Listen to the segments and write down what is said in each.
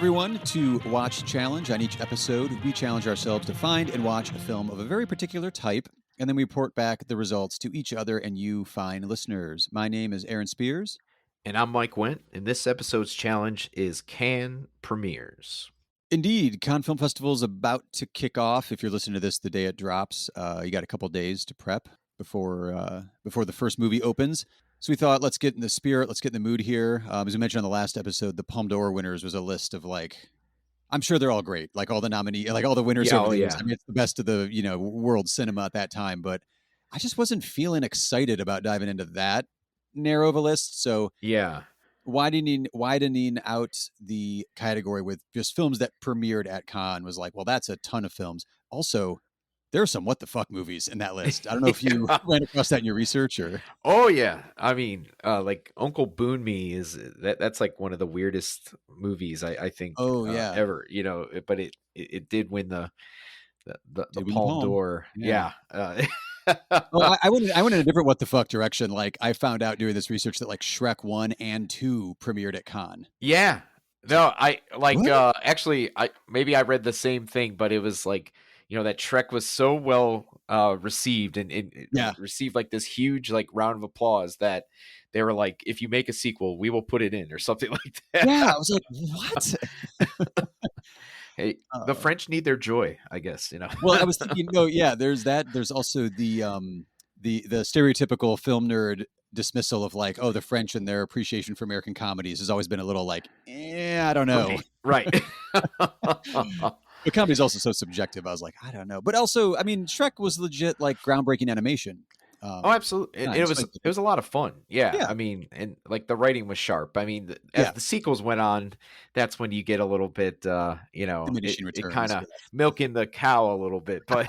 everyone, to Watch Challenge. On each episode, we challenge ourselves to find and watch a film of a very particular type, and then we report back the results to each other and you fine listeners. My name is Aaron Spears. And I'm Mike Wendt, and this episode's challenge is Cannes Premieres. Indeed, Cannes Film Festival is about to kick off. If you're listening to this the day it drops, you got a couple days to prep before the first movie opens. So we thought, let's get in the spirit, let's get in the mood here. As we mentioned on the last episode, the Palme d'Or winners was a list of I'm sure they're all great, like all the nominee, like all the winners over the years. I mean, it's the best of the world cinema at that time, but I just wasn't feeling excited about diving into that narrow of a list. So yeah, widening out the category with just films that premiered at Cannes was like, well, that's a ton of films. Also, there are some what the fuck movies in that list. I don't know if you ran across that in your research or. Oh yeah, I mean, like Uncle Boon Me is that's like one of the weirdest movies I think. Oh yeah, ever. But it did win the Palme d'Or. Yeah. Well, I went in a different what the fuck direction. Like I found out doing this research that like Shrek 1 and 2 premiered at Cannes. Yeah. No, I like actually I read the same thing, but it was like, that Shrek was so well received and received like this huge like round of applause that they were like, if you make a sequel, we will put it in or something like that. Yeah, I was like, what? Hey, the French need their joy, I guess, Well, I was thinking, there's that. There's also the stereotypical film nerd dismissal of like, oh, the French and their appreciation for American comedies has always been a little like, I don't know. Right. The comedy is also so subjective. I was like, I don't know. But also, I mean, Shrek was legit like groundbreaking animation. Oh, absolutely. It was a lot of fun. Yeah. I mean, and like the writing was sharp. I mean, as the sequels went on, that's when you get a little bit, it kind of milking the cow a little bit. But,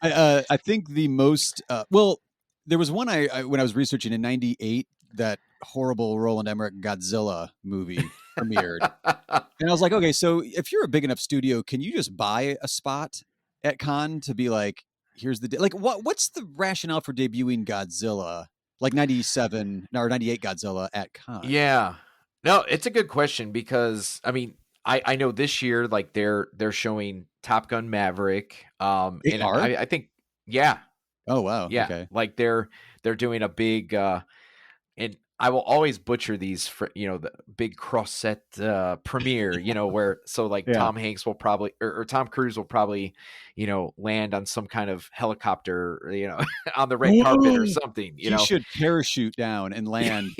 I think the most, there was one I when I was researching in 98, that horrible Roland Emmerich Godzilla movie premiered. And I was like, okay, so if you're a big enough studio, can you just buy a spot at Cannes to be like, here's the what's the rationale for debuting Godzilla like 97 or 98 Godzilla at Cannes? Yeah, no, it's a good question because I mean, I know this year like they're showing Top Gun Maverick. They are? I think Oh wow. Yeah, okay. like they're doing a big and I will always butcher these for, the big cross-set premiere, where Tom Hanks will probably or Tom Cruise will probably, land on some kind of helicopter, on the red carpet or something. He should parachute down and land.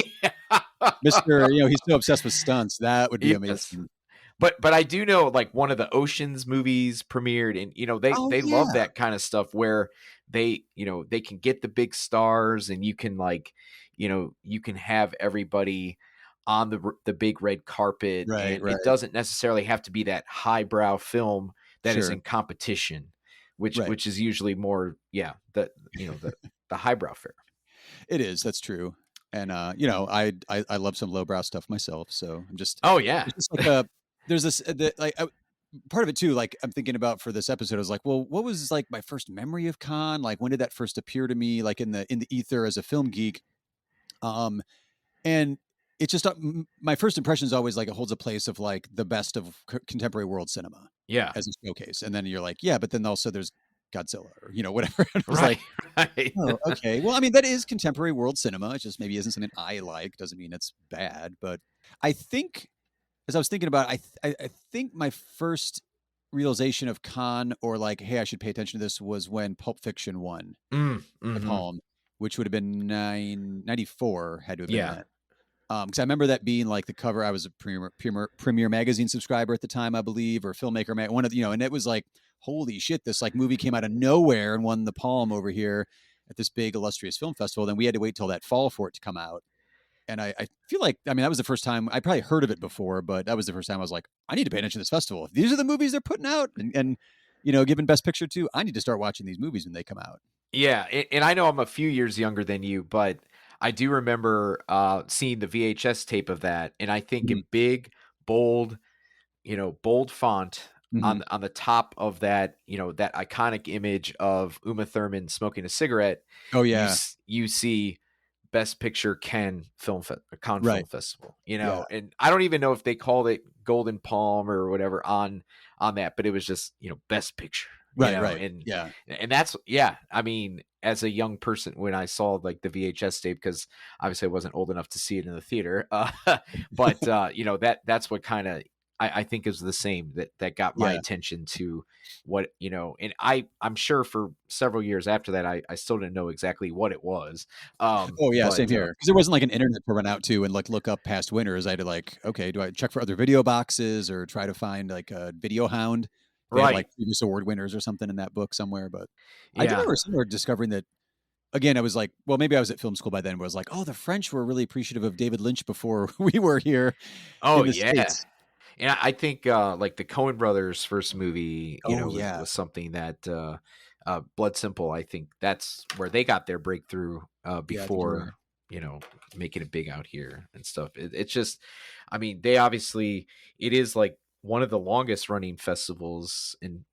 Mr. He's so obsessed with stunts. That would be amazing. But I do know like one of the Oceans movies premiered, and they love that kind of stuff where they they can get the big stars and you can like you can have everybody on the big red carpet, and it doesn't necessarily have to be that highbrow film that is in competition, which is usually more the highbrow fare. It is, that's true. And I love some lowbrow stuff myself, so I'm just it's just like there's this part of it too, like I'm thinking about for this episode, I was like, well, what was like my first memory of Cannes? Like when did that first appear to me, like in the ether as a film geek? And it's just my first impression is always like it holds a place of like the best of contemporary world cinema, as a showcase. And then you're like, but then also there's Godzilla or whatever. And I was like, oh, okay, well, I mean that is contemporary world cinema. It just maybe isn't something I like. Doesn't mean it's bad, but I think as I was thinking about it, I think my first realization of Cannes or like, hey, I should pay attention to this was when Pulp Fiction won the Palme, which would have been 94, had to have been that. Because I remember that being like the cover. I was a Premiere Magazine subscriber at the time, I believe, or Filmmaker, one of and it was like, holy shit, this like movie came out of nowhere and won the Palme over here at this big illustrious film festival. Then we had to wait till that fall for it to come out. And I feel like, I mean, that was the first time I probably heard of it before, but that was the first time I was like, I need to pay attention to this festival. If these are the movies they're putting out and given Best Picture to, I need to start watching these movies when they come out. Yeah. And I know I'm a few years younger than you, but I do remember seeing the VHS tape of that. And I think in big, bold, bold font on the top of that, that iconic image of Uma Thurman smoking a cigarette. Oh yeah. You see Best Picture Cannes Right. Film Festival, Yeah. and I don't even know if they called it Golden Palm or whatever on that, but it was just, Best Picture, Right, right. and Yeah. that's, yeah, I mean, as a young person, when I saw like the VHS tape, because obviously I wasn't old enough to see it in the theater, but that's what kind of I think is the same that got my Yeah. attention to what, and I'm sure for several years after that, I still didn't know exactly what it was. Oh, yeah, But same here. Because there wasn't, like, an internet to run out to and, like, look up past winners. I had to, like, okay, do I check for other video boxes or try to find, like, a Video Hound? They had, like, right. previous award winners or something in that book somewhere, but I do Yeah. remember somewhere discovering that again, I was like well, maybe I was at film school by then, but I was like, "Oh, the French were really appreciative of David Lynch before we were here Oh, in the yeah. States." And I think, like, the Coen brothers' first movie, Oh, was yeah. something that, Blood Simple, I think that's where they got their breakthrough, Yeah, I think you're before, right. you know, making it big out here and stuff. It's just, I mean, they obviously, it is like one of the longest running festivals and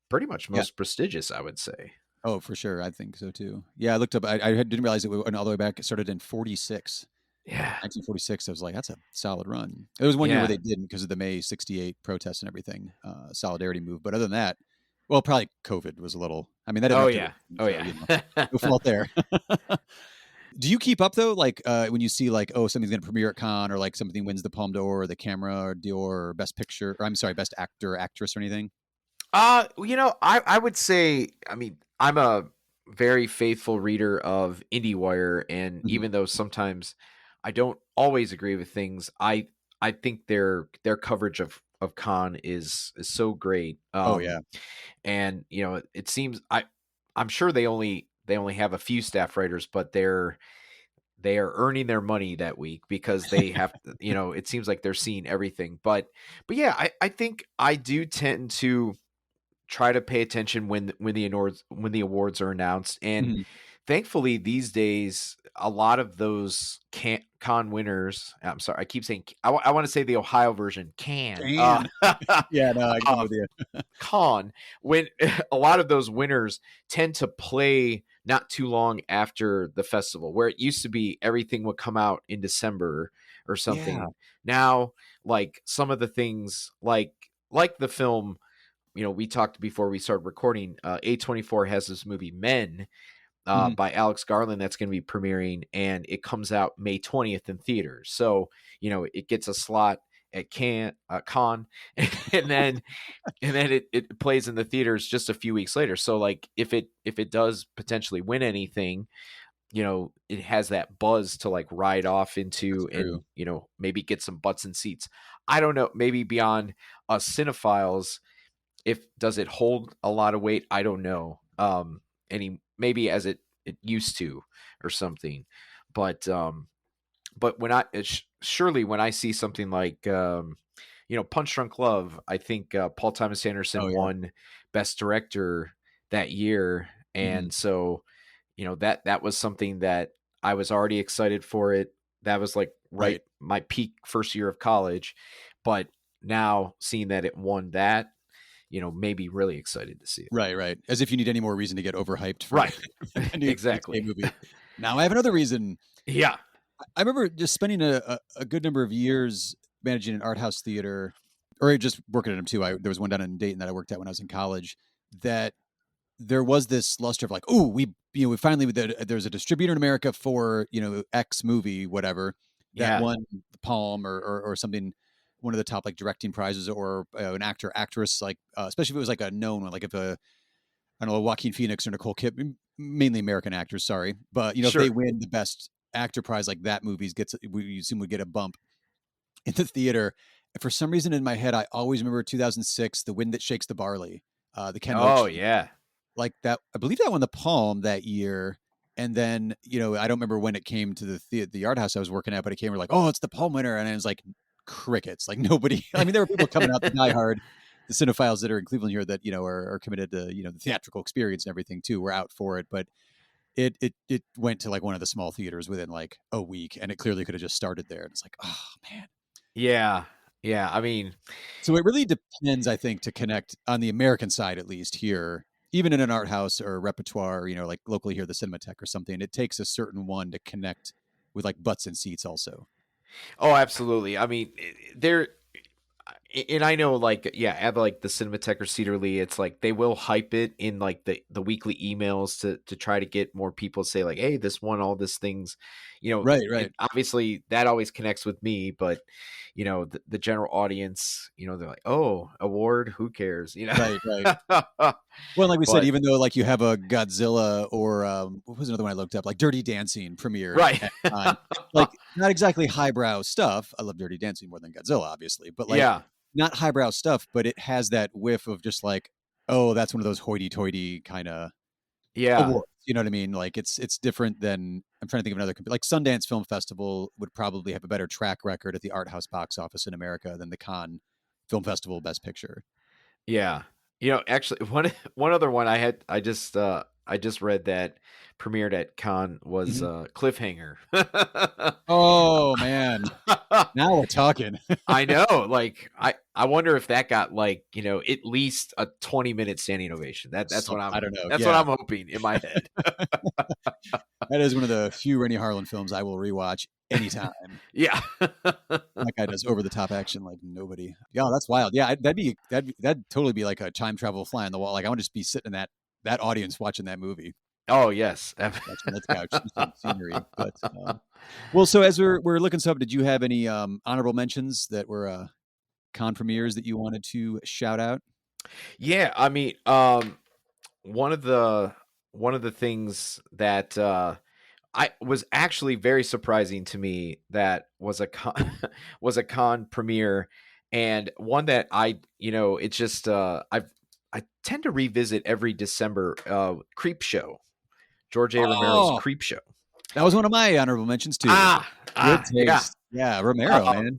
pretty much Yeah. most prestigious, I would say. Oh, for sure, I think so too. Yeah, I looked up didn't realize it went all the way back. It started in '46. Yeah. 1946, I was like, "That's a solid run." There was one year where Yeah. they didn't because of the May '68 protests and everything, solidarity move, but other than that well, probably COVID was a little I mean, that didn't Oh, affect yeah. everything, Oh, so, yeah. no fault there. Do you keep up though? Like, when you see like, oh, something's gonna premiere at Cannes or like something wins the Palme d'Or or the Camera or Dior or Best Picture or I'm sorry, Best Actor, Actress or anything? I would say, I mean, I'm a very faithful reader of IndieWire, and Mhm. even though sometimes I don't always agree with things, I think their coverage of Khan is so great. Oh, yeah. And it seems I'm sure they only have a few staff writers, but they are earning their money that week because they have it seems like they're seeing everything. But yeah, I think I do tend to try to pay attention when the awards are announced. And Mhm. thankfully these days, a lot of those con winners, I'm sorry, I keep saying, I want to say the Ohio version, can Can. Yeah, no, I'm uh with you. con when a lot of those winners tend to play not too long after the festival, where it used to be everything would come out in December or Yeah. something. Now, like, some of the things, like the film, we talked before we started recording, A24 has this movie Men, Mhm. by Alex Garland, that's going to be premiering, and it comes out May 20th in theaters. So, it gets a slot at Con, and then it plays in the theaters just a few weeks later. So, like, if it does potentially win anything, it has that buzz to like ride off That's into, and true. maybe get some butts and seats. I don't know, maybe beyond us cinephiles, if does it hold a lot of weight, I don't know, any, maybe as it used to or something. But when surely when I see something like, Punch Drunk Love, I think, Paul Thomas Oh, Anderson yeah. won Best Director that year, Mhm. and so, that was something that I was already excited for it. That was like right Right. my peak first year of college, but now seeing that it won that, made me really excited to see it. Right, right. As if you need any more reason to get overhyped for Right. a new PTA Exactly. movie. Now I have another reason. Yeah. I remember just spending a good number of years managing an art house theater, or just working at them too. There was one down in Dayton that I worked at when I was in college. That there was this luster of like, oh, we finally there's a distributor in America for X movie, whatever that Yeah. won the Palm or something, one of the top like directing prizes or an actor actress like especially if it was like a known one, like if a I don't know, Joaquin Phoenix or Nicole Kidman, mainly American actors, sorry. But, if they Sure. win the best actor prize, like that movie's we assume would get a bump in the theater. And for some reason in my head, I always remember 2006, The Wind That Shakes the Barley, the Ken Oh, Loach, yeah. like that. I believe that won the Palm that year. And then, I don't remember when it came to the art house I was working at, but it came like, oh, it's the Palm winner. And it was like crickets, like nobody, I mean, there were people coming out, the diehard, the cinephiles that are in Cleveland here that, are committed to, the theatrical experience and everything too, were out for it. But it went to like one of the small theaters within like a week and it clearly could have just started there. And it's like, oh man. Yeah. Yeah. I mean, So it really depends, I think, to connect on the American side, at least here. even in an art house or repertoire, like locally here, the Cinematheque or something, it takes a certain one to connect with like butts and seats also. Oh, absolutely. I mean, there and I know, like, yeah, at like the Cinematheque or Cedar Lee, it's like they will hype it in like the weekly emails to try to get more people to say like, hey, this won all these things, Right, and right, obviously that always connects with me, but the general audience, they're like, oh, award, who cares, right, right. Well, like we said, but even though like you have a Godzilla or what was another one I looked up, like Dirty Dancing premiered right, at Cannes, like not exactly highbrow stuff. I love Dirty Dancing more than Godzilla, obviously, but like yeah, not highbrow stuff, but it has that whiff of just like, oh, that's one of those hoity-toity kind of yeah. awards. You know what I mean? Like it's different than I'm trying to think of another like Sundance Film Festival would probably have a better track record at the art house box office in America than the Cannes Film Festival Best Picture. Yeah. Actually, one other one I just read that premiered at Cannes was Mhm. Cliffhanger. Oh man, now we're talking. I know, like I wonder if that got like, at least a 20-minute standing ovation. I don't know. That's what Yeah, I'm hoping in my head. that is one of the few Rennie Harlan films I will rewatch anytime. Yeah. That guy does over the top action like nobody. Yeah, that's wild. Yeah, that'd totally be like a time travel fly on the wall. Like I want to just be sitting in that audience watching that movie, Oh, yes. watching that couch, just like scenery. But well, so as we're looking stuff, did you have any honorable mentions that were con premieres that you wanted to shout out? Yeah, I mean, one of the one of the things that I was actually very surprising to me that was a con was a con premiere, and one that it's just I tend to revisit every December. Creep Show, George A. Romero's Oh, Creep Show. that was one of my honorable mentions too. Good Yeah. taste. Yeah, Romero, man.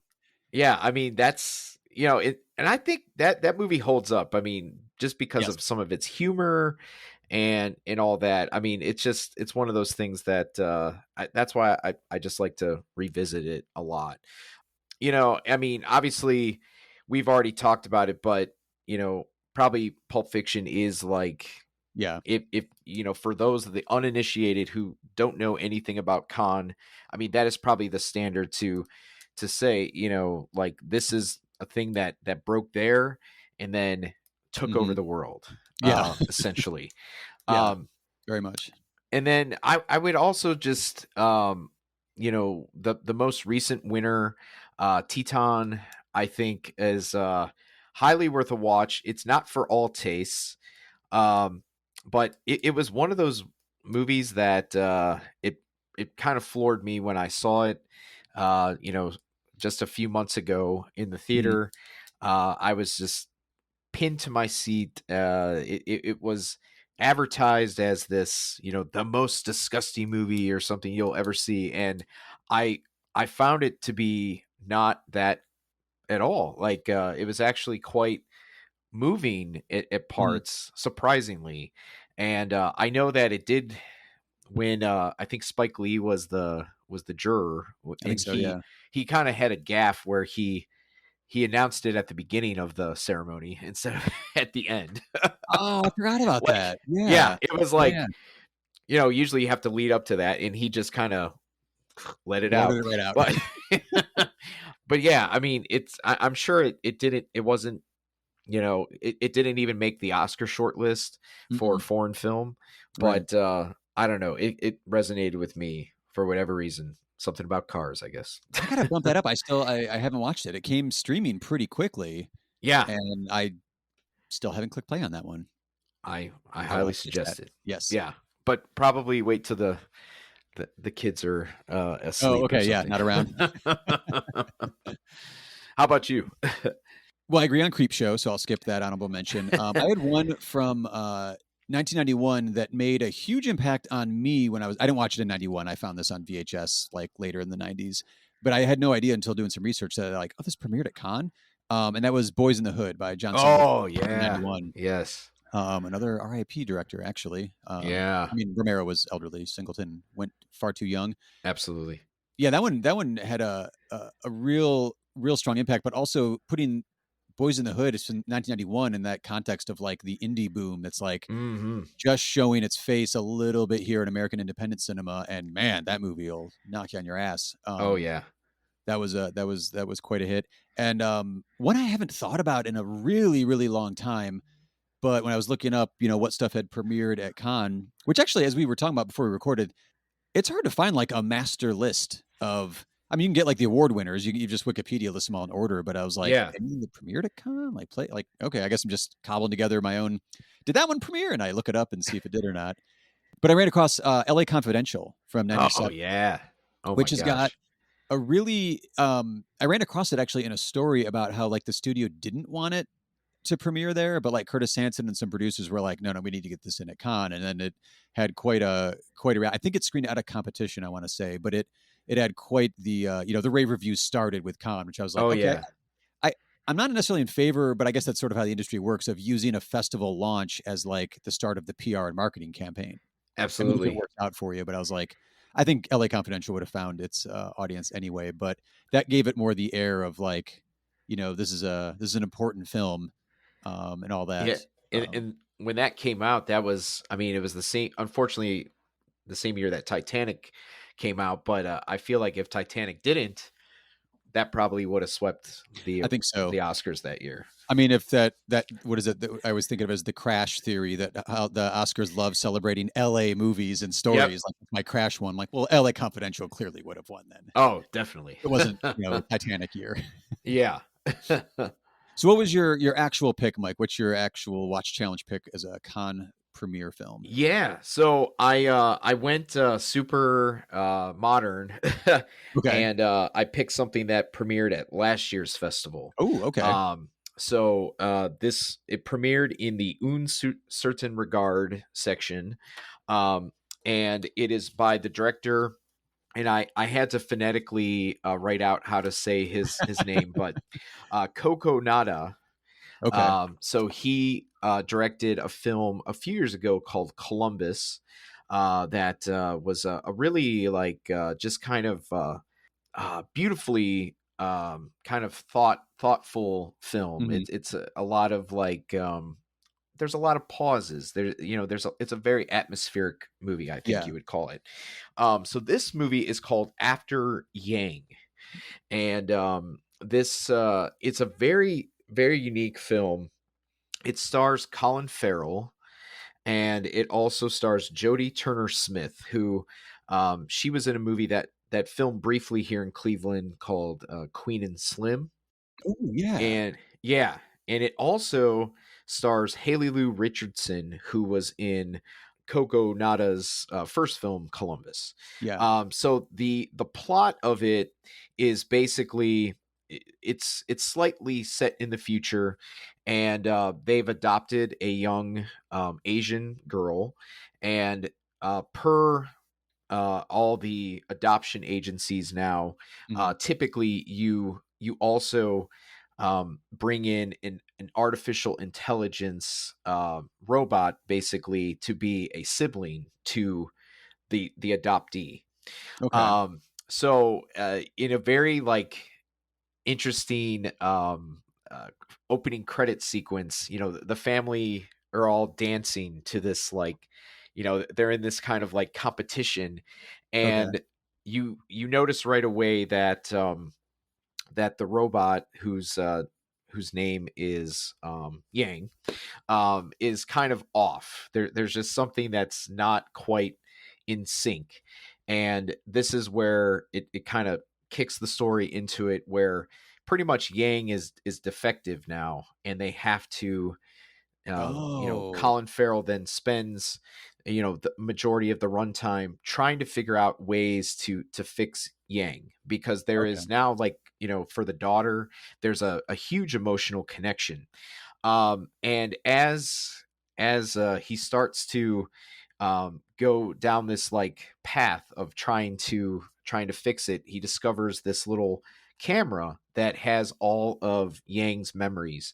Yeah, I mean, that's it, and I think that movie holds up. I mean, just because Yes. of some of its humor and all that. I mean, it's one of those things that that's why I just like to revisit it a lot. I mean, obviously we've already talked about it, but probably Pulp Fiction is like, Yeah. if for those of the uninitiated who don't know anything about con, I mean, that is probably the standard to say, like, this is a thing that broke there and then took over Hmm. the world, Yeah. essentially. Yeah. um Very much. and then I would also just the most recent winner, Teton, I think is highly worth a watch. It's not for all tastes, um, but it was one of those movies that it kind of floored me when I saw it. Just a few months ago in the Mhm. theater. I was just pinned to my seat. It was advertised as this, the most disgusting movie or something you'll ever see, and I I found it to be not that at all. Like, it was actually quite moving at Mhm. parts, surprisingly. And I know that it did when I think Spike Lee was the juror, I think and so. he Yeah. he kind of had a gaffe where he announced it at the beginning of the ceremony instead of at the end. Oh, I forgot about Like, that. yeah, Yeah. it was Yeah. like, usually you have to lead up to that, and he just kind of let it Blurted out. it right out. But but yeah, I mean, I'm sure it wasn't, it didn't even make the Oscar shortlist for Mm-mm. foreign film, Right. but I don't know, it resonated with me for whatever reason. Something about cars, I guess. I gotta bump that up. I haven't watched it. It came streaming pretty quickly, Yeah, and I still haven't clicked play on that one. I I will highly have to ditch that. suggest it. Yes. Yeah, but probably wait till the kids are Oh, asleep or okay. Yeah, something. not around. How about you? Well, I agree on Creep Show, so I'll skip that honorable mention. I had one from 1991 that made a huge impact on me when I didn't watch it in 91. I found this on VHS like later in the 90s, but I had no idea until doing some research that like, oh, this premiered at Cannes. And that was Boys in the Hood by John Singleton Oh in yeah, 91. yes, Another RIP director, actually. yeah, I mean, Romero was elderly. Singleton went far too young. absolutely. Yeah, that one had a real strong impact, but also putting Boys in the Hood is from 1991 in that context of like the indie boom that's like Mm-hmm. just showing its face a little bit here in American independent cinema, and man, that movie will knock you on your ass. Oh yeah. That was quite a hit, and one I haven't thought about in a really really long time. But when I was looking up, what stuff had premiered at Cannes, which actually, as we were talking about before we recorded, it's hard to find like a master list of. I mean, you can get like the award winners. You just Wikipedia list them all in order. But I was like, Yeah. any that premiered at Cannes, okay, I guess I'm just cobbling together my own. Did that one premiere? And I look it up and see if it did or not. But I ran across L.A. Confidential from Oh '97, yeah. Oh my which has got gosh. a really. I ran across it actually in a story about how like the studio didn't want it to premiere there, but like Curtis Hanson and some producers were like, no, we need to get this in at Cannes, and then it had quite a. I think it screened out of competition, I want to say, but it had quite the the rave reviews started with Cannes, which I was like, Oh okay, yeah. I I'm not necessarily in favor, but I guess that's sort of how the industry works of using a festival launch as like the start of the PR and marketing campaign. I mean, if it Absolutely. works out for you, but I was like, I think LA Confidential would have found its audience anyway, but that gave it more the air of like, this is an important film, and all Yeah. that. And when that came out, that was, I mean, it was the same, unfortunately, the same year that Titanic came out. But I feel like if Titanic didn't, that probably would have swept I think so. the Oscars that year. I mean, if that what is it that I was thinking of as the Crash theory, that how the Oscars love celebrating LA movies and Yep. stories, like my Crash one, like, well, LA Confidential clearly would have won then. Oh, definitely. It wasn't, Titanic year. Yeah. So what was your actual pick, Mike? What's your actual Watch Challenge pick as a con premiere film? Yeah, so I went super modern Okay. and I picked something that premiered at last year's festival. Oh, okay. So this it premiered in the Un Certain Regard section. Um and it is by the director, and I had to phonetically write out how to say his name, but Coco Nada. Okay. So he directed a film a few years ago called Columbus. That was a really like just kind of beautifully kind of thoughtful film. Mhm. It's a lot of like there's a lot of pauses. It's a very atmospheric movie, I think Yeah. you would call it. So this movie is called After Yang, and this it's a very very unique film. It stars Colin Farrell, and it also stars Jodie Turner Smith, who she was in a movie that filmed briefly here in Cleveland called Queen and Slim. Oh, yeah. And yeah, and it also stars Haley Lou Richardson, who was in Coco Nada's first film, Columbus. Yeah. So the plot of it is basically it's slightly set in the future, and they've adopted a young Asian girl, and per all the adoption agencies now, Mhm. typically you also bring in an artificial intelligence robot, basically to be a sibling to the adoptee. Okay. So in a very like interesting opening credit sequence, the family are all dancing to this, like, they're in this kind of like competition, Okay. and you notice right away that that the robot whose name is Yang is kind of off. There's just something that's not quite in sync, and this is where it kind of kicks the story into it, where pretty much Yang is defective now, and they have to Oh, Colin Farrell then spends, the majority of the runtime trying to figure out ways to fix Yang, because there okay. is now, like, for the daughter, there's a huge emotional connection. And as he starts to go down this like path of trying to fix it, he discovers this little camera that has all of Yang's memories,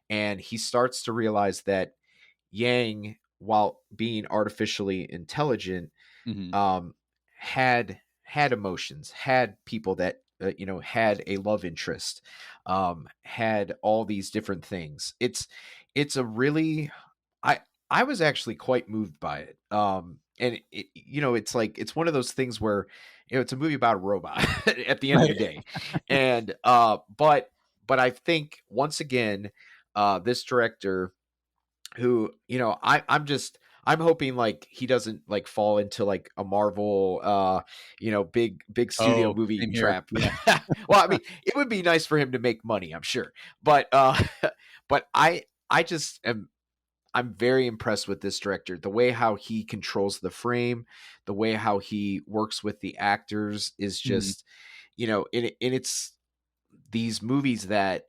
and he starts to realize that Yang, while being artificially intelligent, Mhm. um, had emotions, had people that had a love interest, had all these different things. It's a really, I I was actually quite moved by it. And it's like it's one of those things where it's a movie about a robot at the end of the Right. day, and but I think once again, this director who I'm hoping like he doesn't like fall into like a Marvel big studio Oh, movie same here. trap. Yeah. Well, I mean, it would be nice for him to make money, I'm sure. But but I just am I'm very impressed with this director. The way how he controls the frame, the way how he works with the actors is Mhm. just, and it's these movies that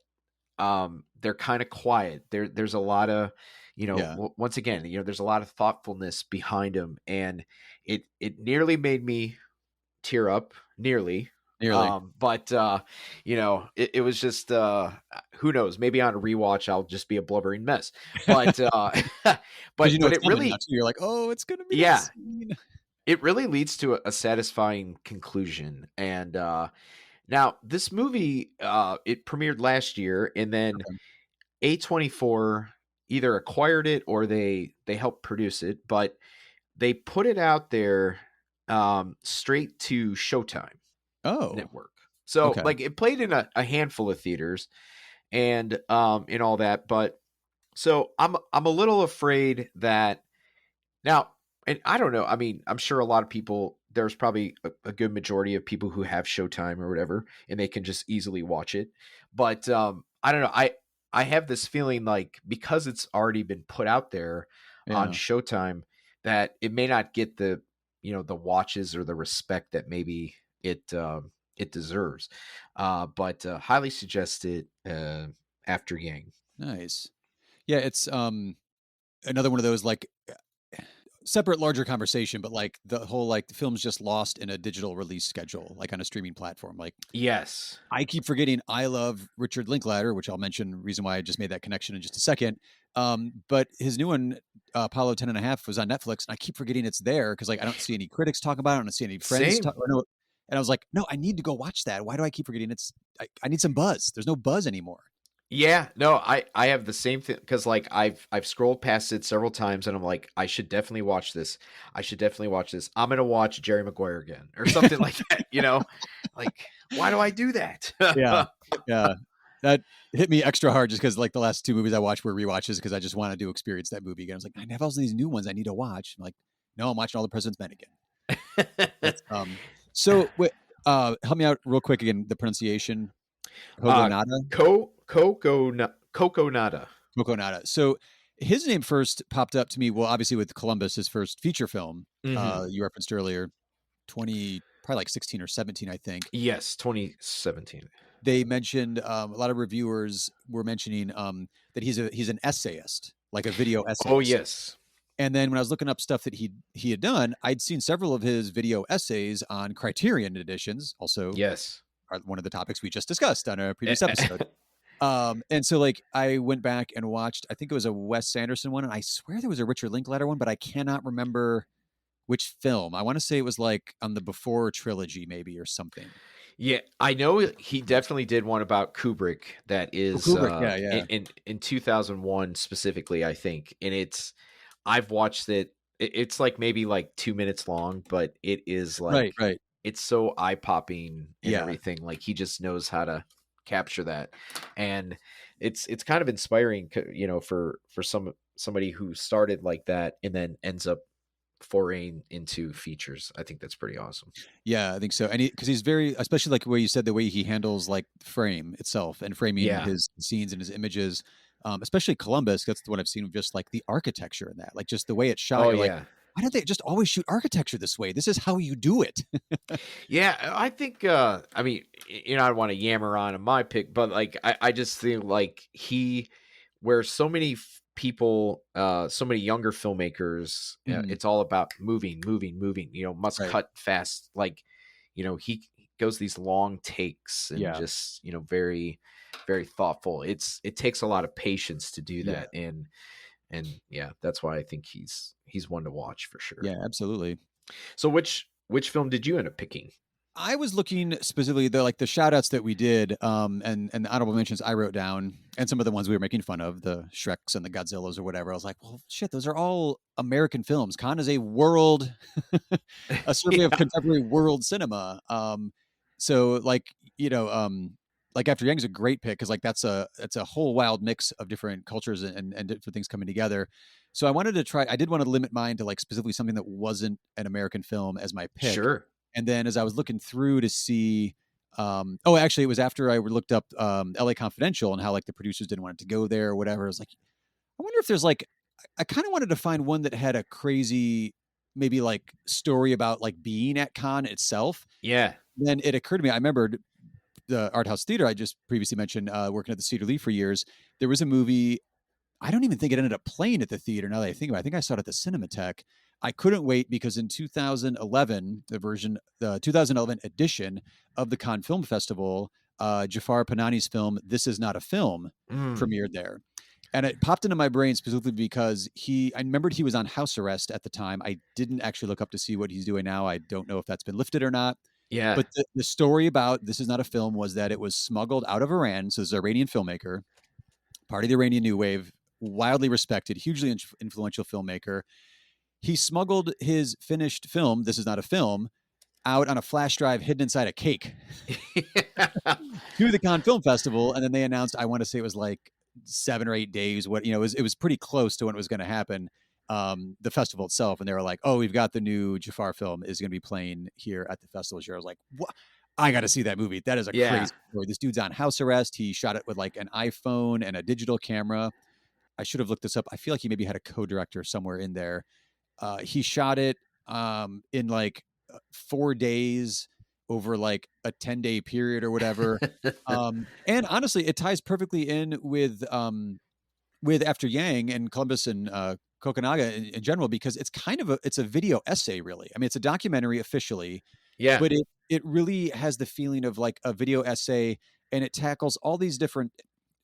they're kind of quiet. There's a lot of, Yeah. once again, there's a lot of thoughtfulness behind them, and it nearly made me tear up, nearly. Nearly. But it was just who knows, maybe on a rewatch I'll just be a blubbering mess. But 'Cause you know but it's it coming now really, too. You're like, "Oh, it's gonna be that yeah, scene." it really leads to a satisfying conclusion. And now this movie, it premiered last year, and then Okay. A24 either acquired it or they helped produce it, but they put it out there straight to Showtime Oh, network. So okay. like it played in a handful of theaters and all that, but so I'm a little afraid that now, and I don't know. I mean, I'm sure a lot of people, there's probably a good majority of people who have Showtime or whatever, and they can just easily watch it. But I don't know. I have this feeling like because it's already been put out there on Yeah. Showtime, that it may not get the watches or the respect that maybe it deserves. But highly suggest it after Yang. Nice. Yeah, it's, another one of those, like, separate larger conversation, but, like, the whole, like, the film's just lost in a digital release schedule, like, on a streaming platform. Like, Yes. I keep forgetting I love Richard Linklater, which I'll mention reason why I just made that connection in just a second. But his new one, Apollo 10 and a half, was on Netflix, and I keep forgetting it's there because, like, I don't see any critics talk about it. I don't see any friends talk Same. or no, and I was like, "No, I need to go watch that. Why do I keep forgetting I need some buzz." There's no buzz anymore. Yeah, no, I have the same thing because like I've scrolled past it several times and I'm like, I should definitely watch this. I should definitely watch this. I'm gonna watch Jerry Maguire again or something like that. Like, why do I do that? Yeah. Yeah. That hit me extra hard just because, like, the last 2 movies I watched were rewatches because I just wanted to experience that movie again. I was like, "I have all these new ones I need to watch." I'm like, "No, I'm watching All the President's Men again." That's, so wait, help me out real quick again, the pronunciation. uh Kogonada? Coco Nada. Kokonada. So his name first popped up to me, well, obviously with Columbus, his first feature film, Hmm. you referenced earlier, 20 probably like 16 or 17, I think. Yes, 2017. They mentioned, a lot of reviewers were mentioning, that he's an essayist, like a video Oh essayist. yes. And then when I was looking up stuff that he had done, I'd seen several of his video essays on Criterion editions, also Yes. one of the topics we just discussed on a previous episode. And so like I went back and watched, I think it was a Wes Anderson one, and I swear there was a Richard Linklater one, but I cannot remember which film. I want to say it was like on the Before trilogy, maybe, or something. Yeah, I know he definitely did one about Kubrick that Oh, is Kubrick, yeah, yeah. in 2001 specifically, I think. And I've watched it. It's like maybe like 2 minutes long, but it is Right, like right. it's so eye-popping and Yeah. everything. Like he just knows how to capture that. And it's kind of inspiring, for somebody who started like that and then ends up foraying into features. I think that's pretty awesome. Yeah, I think so. And because he's very, especially like where you said the way he handles like frame itself and framing Yeah. his scenes and his images, especially Columbus. That's the one I've seen of just like the architecture in that, like just the way it's shot. Oh You're like, yeah. why don't they just always shoot architecture this way? This is how you do it. Yeah, I think I mean, I don't want to yammer on my pick, but like I just think like where so many people, so many younger filmmakers, Mhm. it's all about moving, moving, moving, must Right. cut fast. Like, he goes these long takes and Yeah. just, very, very thoughtful. It takes a lot of patience to do Yeah. that. And yeah, that's why I think he's one to watch for sure. Yeah. Absolutely. So which film did you end up picking? I was looking specifically the shout outs that we did, and the honorable mentions I wrote down, and some of the ones we were making fun of, the Shreks and the Godzillas or whatever. I was like, well, shit, those are all American films. Khan is a world, a survey of Yeah. contemporary world cinema. So like After Yang is a great pick because like that's a whole wild mix of different cultures and different things coming together. So I did want to limit mine to like specifically something that wasn't an American film as my pick. Sure. And then as I was looking through to see, actually, it was after I looked up LA Confidential and how like the producers didn't want it to go there or whatever. I was like, I wonder if there's like, I kind of wanted to find one that had a crazy, maybe like story about like being at con itself. Yeah. Then it occurred to me, I remembered the art house theater I just previously mentioned, working at the Cedar Lee for years. There was a movie, I don't even think it ended up playing at the theater. Now that I think about it, I think I saw it at the Cinematheque. I couldn't wait because in 2011, the 2011 edition of the Cannes Film Festival, Jafar Panahi's film "This Is Not a Film" premiered there, and it popped into my brain specifically because I remembered he was on house arrest at the time. I didn't actually look up to see what he's doing now. I don't know if that's been lifted or not. Yeah. But the story about "This Is Not a Film" was that it was smuggled out of Iran. So this is an Iranian filmmaker, part of the Iranian New Wave, wildly respected, hugely influential filmmaker. He smuggled his finished film, This Is Not a Film, out on a flash drive hidden inside a cake to the Cannes Film Festival. And then they announced, I want to say it was like 7 or 8 days. It was pretty close to when it was going to happen. The festival itself. And they were like, oh, we've got the new Jafar film is going to be playing here at the festival this year. I was like, what? I got to see that movie. That is a crazy story. This dude's on house arrest. He shot it with like an iPhone and a digital camera. I should have looked this up. I feel like he maybe had a co-director somewhere in there. He shot it in like 4 days over like a 10-day period or whatever. And honestly, it ties perfectly in with After Yang and Columbus and Kokonaga in general, because it's kind of it's a video essay, really. I mean, it's a documentary officially, Yeah. but it really has the feeling of like a video essay, and it tackles all these different.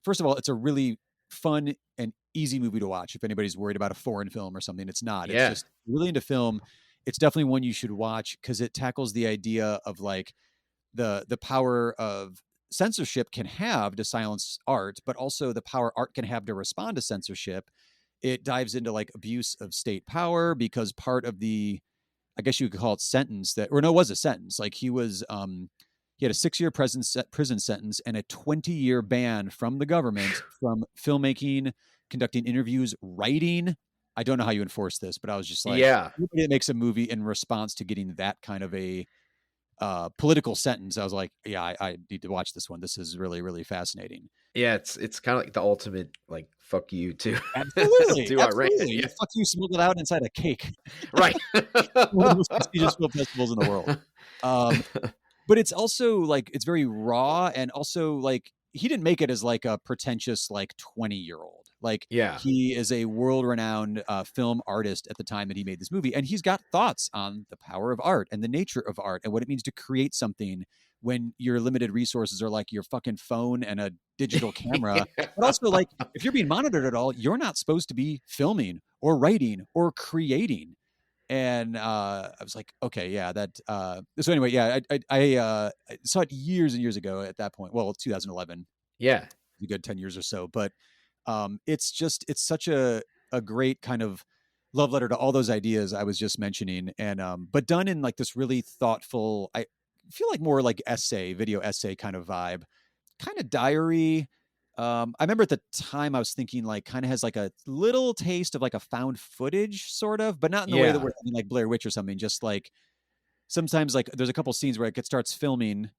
First of all, it's a really fun and easy movie to watch. If anybody's worried about a foreign film or something, it's not. It's Yeah. just really into film. It's definitely one you should watch because it tackles the idea of like the power of censorship can have to silence art, but also the power art can have to respond to censorship. It dives into like abuse of state power because part of the, I guess you could call it sentence that, or no, it was a sentence. Like he had a 6-year prison sentence and a 20-year ban from the government from filmmaking, conducting interviews, writing. I don't know how you enforce this, but I was just like, it makes a movie in response to getting that kind of a political sentence. I was like, yeah, I need to watch this one. This is really, really fascinating. Yeah, it's kind of like the ultimate like fuck you to Absolutely, to Iran. absolutely. Yeah. Fuck you, smuggled out inside a cake. Right. One of the most prestigious film festivals in the world. But it's also like it's very raw, and also like he didn't make it as like a pretentious like 20-year-old. Like he is a world-renowned film artist at the time that he made this movie, and he's got thoughts on the power of art and the nature of art and what it means to create something when your limited resources are like your fucking phone and a digital camera. But also like if you're being monitored at all, you're not supposed to be filming or writing or creating. And I was like, okay, yeah, that. So anyway, yeah, I saw it years and years ago. At that point, well, 2011, Yeah. a good 10 years or so. But it's such a great kind of love letter to all those ideas I was just mentioning, and but done in like this really thoughtful. I feel like more like video essay kind of vibe, kind of diary. I remember at the time I was thinking like kind of has like a little taste of like a found footage sort of, but not in the way that we're thinking like Blair Witch or something. Just like sometimes like there's a couple scenes where it starts filming.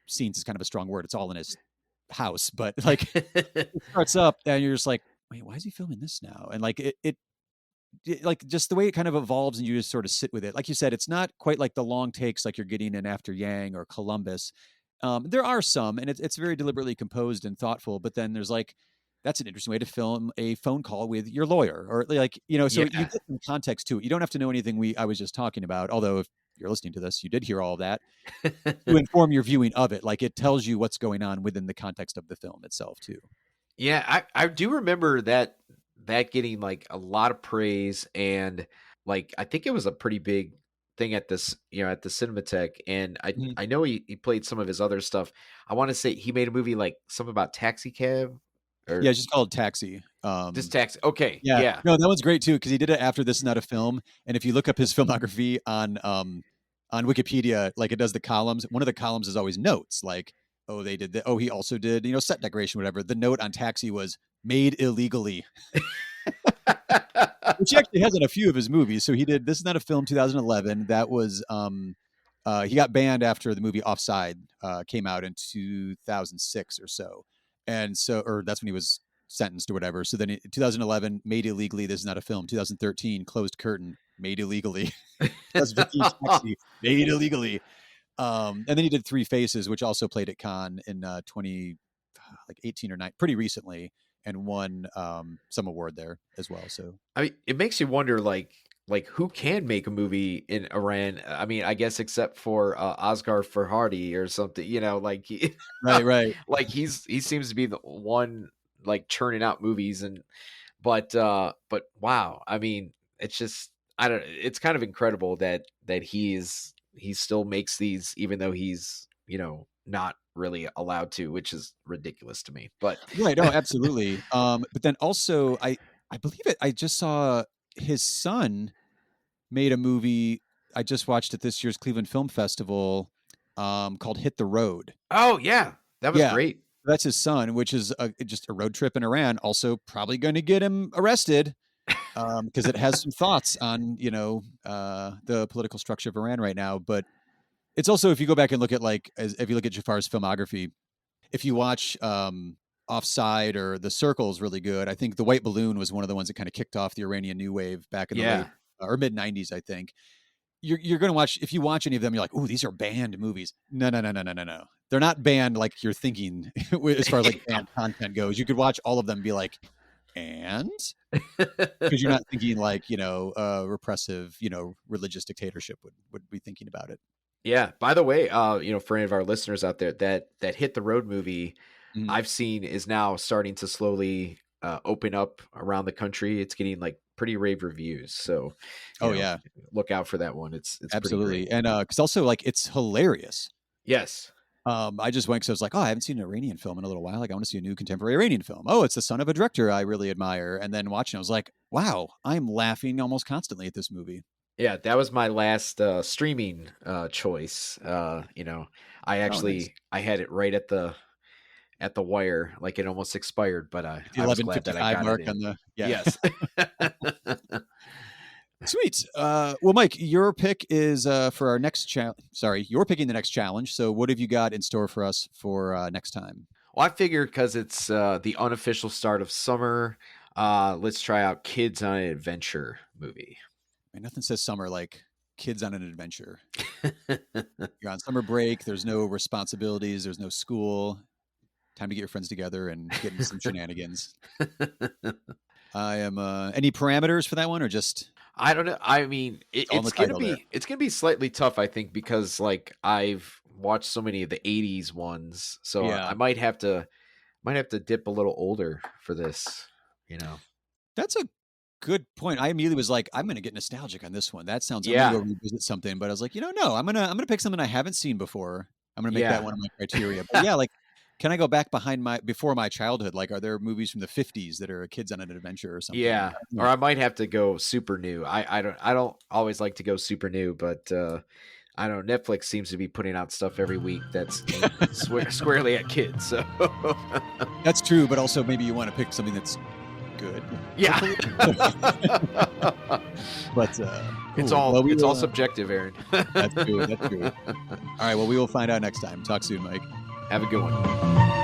Scenes is kind of a strong word. It's all in his house, but like it starts up and you're just like, wait, why is he filming this now? And like it like just the way it kind of evolves and you just sort of sit with it. Like you said, it's not quite like the long takes like you're getting in After Yang or Columbus. There are some, and it's very deliberately composed and thoughtful. But then there's like, that's an interesting way to film a phone call with your lawyer, or like so you get some context to it. You don't have to know anything I was just talking about. Although if you're listening to this, you did hear all of that to inform your viewing of it. Like it tells you what's going on within the context of the film itself too. Yeah, I do remember that getting like a lot of praise, and like I think it was a pretty big thing at this, at the Cinematheque, and I Mhm. I know he played some of his other stuff. I want to say he made a movie like something about Taxi Cab Yeah, or it's just called Taxi. just Taxi. Okay, Yeah. yeah. No, that one's great too because he did it after This Is Not a Film, and if you look up his filmography on Wikipedia, like, it does the columns, one of the columns is always notes, like, "Oh, they did oh, he also did, set decoration, whatever." The note on Taxi was, "Made illegally," which he actually has in a few of his movies. So he did This Is Not a Film, 2011. That was, he got banned after the movie Offside came out in 2006 or so. And so, or that's when he was sentenced or whatever. So then in 2011, Made Illegally, This Is Not a Film. 2013, Closed Curtain, Made Illegally. 2015, Taxi, Made Illegally. And then he did Three Faces, which also played at Cannes in 20, like 18 or 9, pretty recently, and won some award there as well. So I mean, it makes you wonder, like who can make a movie in Iran? I mean, I guess except for Asghar Farhadi or something, like right, right. like he seems to be the one like churning out movies, and but wow, I mean, it's just I don't. It's kind of incredible that he still makes these, even though he's not really allowed to, which is ridiculous to me. But Right, no, absolutely. But then also, I believe it. I just saw his son made a movie. I just watched at this year's Cleveland Film Festival, called Hit the Road. oh yeah, that was Yeah, great. that's his son, which is just a road trip in Iran. Also, probably going to get him arrested because it has some thoughts on the political structure of Iran right now. But it's also, if you go back and look at if you look at Jafar's filmography, if you watch Offside or The Circle is really good. I think The White Balloon was one of the ones that kind of kicked off the Iranian new wave back in the late Yeah. or mid 90s, I think. You're going to watch, if you watch any of them, you're like, oh, these are banned movies. No, no, no, no, no, no, no. They're not banned like you're thinking as far as like banned content goes. You could watch all of them and be like, and? Because you're not thinking like, repressive, religious dictatorship would be thinking about it. Yeah. By the way, for any of our listeners out there, that Hit the Road movie Mhm. I've seen is now starting to slowly open up around the country. It's getting like pretty rave reviews. So, Oh, yeah, look out for that one. It's pretty absolutely. great. And because also, like, it's hilarious. Yes. I just went because I was like, oh, I haven't seen an Iranian film in a little while. Like, I want to see a new contemporary Iranian film. Oh, it's the son of a director I really admire. And then watching, I was like, wow, I'm laughing almost constantly at this movie. Yeah, that was my last streaming choice. I Oh, nice. I had it right at the wire, like it almost expired, but The I was glad that I 11:55 got it mark in. on the, yeah. Yes. Sweet. Well, Mike, your pick is for our next challenge. Sorry, you're picking the next challenge. So what have you got in store for us for next time? Well, I figured because it's the unofficial start of summer, let's try out Kids on an Adventure movie. I mean, nothing says summer like kids on an adventure. You're on summer break. There's no responsibilities. There's no school. Time to get your friends together and get into some shenanigans. I am. Any parameters for that one, or just? I don't know. I mean, All in the title there. it's gonna be slightly tough, I think, because like I've watched so many of the '80s ones, so Yeah. I might have to dip a little older for this. That's a good point. I immediately was like, I'm going to get nostalgic on this one. That sounds. I'm Yeah, going to go revisit something. But I was like, no, I'm gonna pick something I haven't seen before. I'm going to make that yeah, one of my criteria. But yeah, like, can I go back before my childhood? Like, are there movies from the 50s that are kids on an adventure or something? yeah. Or I might have to go super new. I don't always like to go super new, but I don't know. Netflix seems to be putting out stuff every week that's aimed squarely at kids. So That's true. But also, maybe you want to pick something that's good. yeah, But it's cool. all Well, it's all subjective, Aaron. That's true. That's true. All right. Well, we will find out next time. Talk soon, Mike. Have a good one.